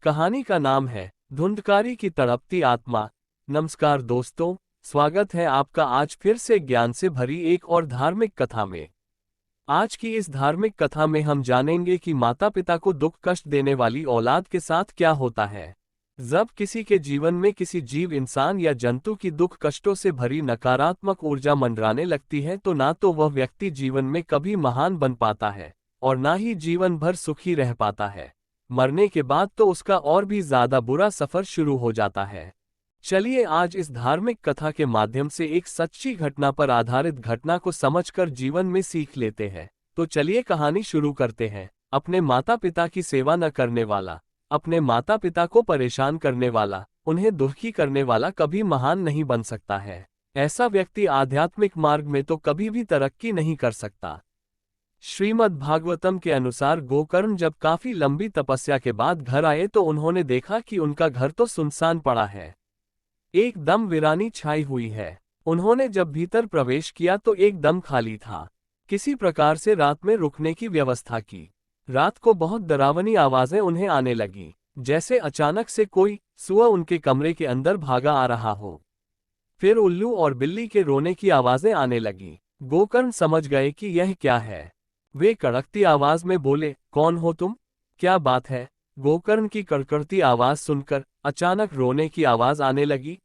कहानी का नाम है धुंधकारी की तड़पती आत्मा। नमस्कार दोस्तों, स्वागत है आपका आज फिर से ज्ञान से भरी एक और धार्मिक कथा में। आज की इस धार्मिक कथा में हम जानेंगे कि माता पिता को दुख कष्ट देने वाली औलाद के साथ क्या होता है। जब किसी के जीवन में किसी जीव, इंसान या जंतु की दुख कष्टों से भरी नकारात्मक ऊर्जा मंडराने लगती है तो ना तो वह व्यक्ति जीवन में कभी महान बन पाता है और ना ही जीवन भर सुखी रह पाता है। मरने के बाद तो उसका और भी ज्यादा बुरा सफर शुरू हो जाता है। चलिए आज इस धार्मिक कथा के माध्यम से एक सच्ची घटना पर आधारित घटना को समझकर जीवन में सीख लेते हैं। तो चलिए कहानी शुरू करते हैं। अपने माता पिता की सेवा न करने वाला, अपने माता पिता को परेशान करने वाला, उन्हें दुखी करने वाला कभी महान नहीं बन सकता है। ऐसा व्यक्ति आध्यात्मिक मार्ग में तो कभी भी तरक्की नहीं कर सकता। श्रीमद् भागवतम के अनुसार गोकर्ण जब काफी लंबी तपस्या के बाद घर आए तो उन्होंने देखा कि उनका घर तो सुनसान पड़ा है, एकदम वीरानी छाई हुई है। उन्होंने जब भीतर प्रवेश किया तो एकदम खाली था। किसी प्रकार से रात में रुकने की व्यवस्था की। रात को बहुत डरावनी आवाजें उन्हें आने लगी, जैसे अचानक से कोई सुअर उनके कमरे के अंदर भागा आ रहा हो। फिर उल्लू और बिल्ली के रोने की आवाजें आने लगी। गोकर्ण समझ गए कि यह क्या है। वे कड़कती आवाज में बोले, कौन हो तुम? क्या बात है? गोकर्ण की कड़कड़ती आवाज सुनकर अचानक रोने की आवाज आने लगी,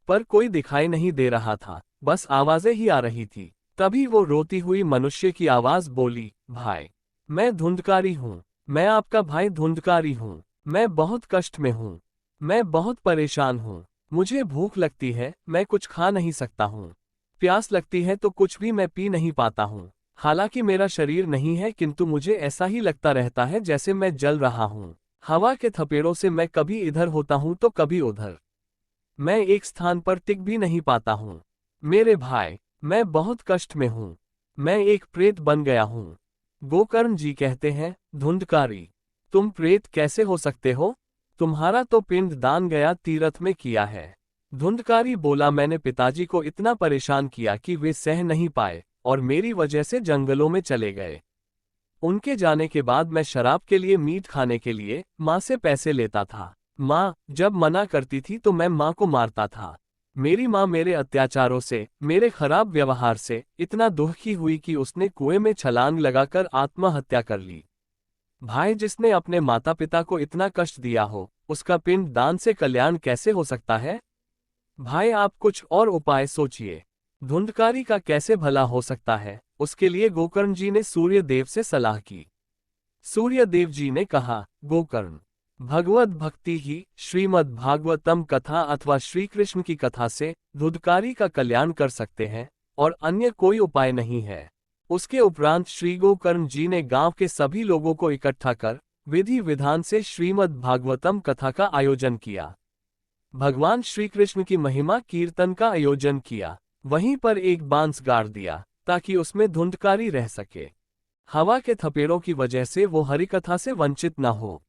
पर कोई दिखाई नहीं दे रहा था, बस आवाजें ही आ रही थी। तभी वो रोती हुई मनुष्य की आवाज बोली, भाई, मैं धुंधकारी हूँ, मैं आपका भाई धुंधकारी हूँ। मैं बहुत कष्ट में हूँ, मैं बहुत परेशान हूँ। मुझे भूख लगती है, मैं कुछ खा नहीं सकता हूँ। प्यास लगती है तो कुछ भी मैं पी नहीं पाता हूँ। हालांकि मेरा शरीर नहीं है, किंतु मुझे ऐसा ही लगता रहता है जैसे मैं जल रहा हूँ। हवा के थपेड़ों से मैं कभी इधर होता हूँ तो कभी उधर। मैं एक स्थान पर टिक भी नहीं पाता हूँ। मेरे भाई, मैं बहुत कष्ट में हूँ। मैं एक प्रेत बन गया हूँ। गोकर्ण जी कहते हैं, धुंधकारी, तुम प्रेत कैसे हो सकते हो? तुम्हारा तो पिंड दान गया तीर्थ में किया है। धुंधकारी बोला, मैंने पिताजी को इतना परेशान किया कि वे सह नहीं पाए और मेरी वजह से जंगलों में चले गए। उनके जाने के बाद मैं शराब के लिए, मीट खाने के लिए माँ से पैसे लेता था। माँ जब मना करती थी तो मैं माँ को मारता था। मेरी माँ मेरे अत्याचारों से, मेरे खराब व्यवहार से इतना दुखी हुई कि उसने कुएं में छलांग लगाकर आत्महत्या कर ली। भाई, जिसने अपने माता पिता को इतना कष्ट दिया हो, उसका पिंड दान से कल्याण कैसे हो सकता है? भाई, आप कुछ और उपाय सोचिए। धुंधकारी का कैसे भला हो सकता है? उसके लिए गोकर्ण जी ने सूर्य देव से सलाह की। सूर्य देव जी ने कहा, गोकर्ण, भगवत भक्ति ही श्रीमद् भागवतम कथा अथवा श्री कृष्ण की कथा से धुंधकारी का कल्याण कर सकते हैं और अन्य कोई उपाय नहीं है। उसके उपरांत श्री गोकर्ण जी ने गांव के सभी लोगों को इकट्ठा कर विधि विधान से श्रीमद् भागवतम कथा का आयोजन किया। भगवान श्री कृष्ण की महिमा कीर्तन का आयोजन किया। वहीं पर एक बांस गाड़ दिया ताकि उसमें धुंधकारी रह सके। हवा के थपेड़ों की वजह से वो हरिकथा से वंचित न हो।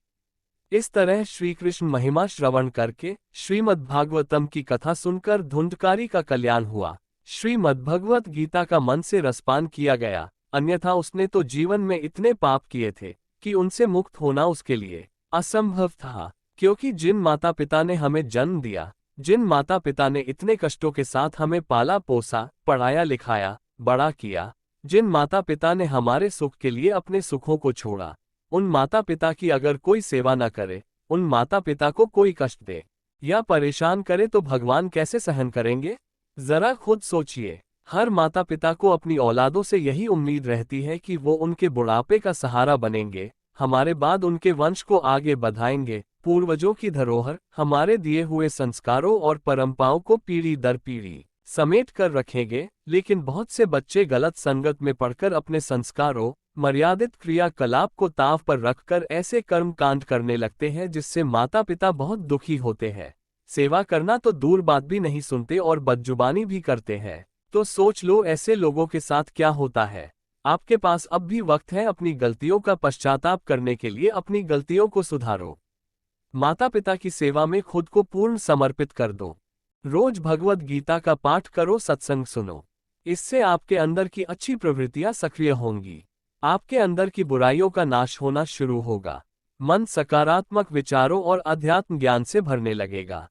इस तरह श्री कृष्ण महिमा श्रवण करके श्रीमद् भागवतम की कथा सुनकर धुंधकारी का कल्याण हुआ। श्रीमद् भगवत गीता का मन से रसपान किया गया, अन्यथा उसने तो जीवन में इतने पाप किए थे कि उनसे मुक्त होना उसके लिए असंभव था। क्योंकि जिन माता पिता ने हमें जन्म दिया, जिन माता पिता ने इतने कष्टों के साथ हमें पाला पोसा, पढ़ाया लिखाया, बड़ा किया, जिन माता पिता ने हमारे सुख के लिए अपने सुखों को छोड़ा, उन माता पिता की अगर कोई सेवा न करे, उन माता पिता को कोई कष्ट दे या परेशान करे तो भगवान कैसे सहन करेंगे? जरा खुद सोचिए। हर माता पिता को अपनी औलादों से यही उम्मीद रहती है कि वो उनके बुढ़ापे का सहारा बनेंगे, हमारे बाद उनके वंश को आगे बढ़ाएंगे, पूर्वजों की धरोहर, हमारे दिए हुए संस्कारों और परंपराओं को पीढ़ी दर पीढ़ी समेट कर रखेंगे। लेकिन बहुत से बच्चे गलत संगत में पड़कर अपने संस्कारों, मर्यादित क्रियाकलाप को ताव पर रखकर ऐसे कर्म कांड करने लगते हैं जिससे माता पिता बहुत दुखी होते हैं। सेवा करना तो दूर बात भी नहीं सुनते और बदजुबानी भी करते हैं। तो सोच लो ऐसे लोगों के साथ क्या होता है। आपके पास अब भी वक्त है अपनी गलतियों का पश्चाताप करने के लिए। अपनी गलतियों को सुधारो। माता पिता की सेवा में खुद को पूर्ण समर्पित कर दो। रोज भगवत गीता का पाठ करो, सत्संग सुनो। इससे आपके अंदर की अच्छी प्रवृत्तियां सक्रिय होंगी। आपके अंदर की बुराइयों का नाश होना शुरू होगा। मन सकारात्मक विचारों और अध्यात्म ज्ञान से भरने लगेगा।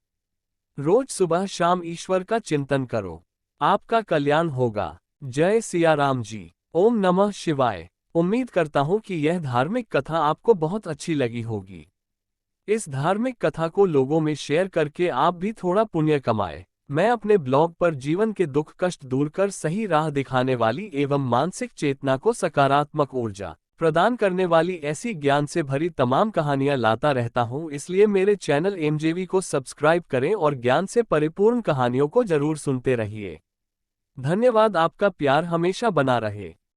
रोज सुबह शाम ईश्वर का चिंतन करो, आपका कल्याण होगा। जय सिया राम जी। ओम नमः शिवाय। उम्मीद करता हूँ कि यह धार्मिक कथा आपको बहुत अच्छी लगी होगी। इस धार्मिक कथा को लोगों में शेयर करके आप भी थोड़ा पुण्य कमाएं। मैं अपने ब्लॉग पर जीवन के दुख कष्ट दूर कर सही राह दिखाने वाली एवं मानसिक चेतना को सकारात्मक ऊर्जा प्रदान करने वाली ऐसी ज्ञान से भरी तमाम कहानियां लाता रहता हूं, इसलिए मेरे चैनल एमजेवी को सब्सक्राइब करें और ज्ञान से परिपूर्ण कहानियों को जरूर सुनते रहिए। धन्यवाद, आपका प्यार हमेशा बना रहे।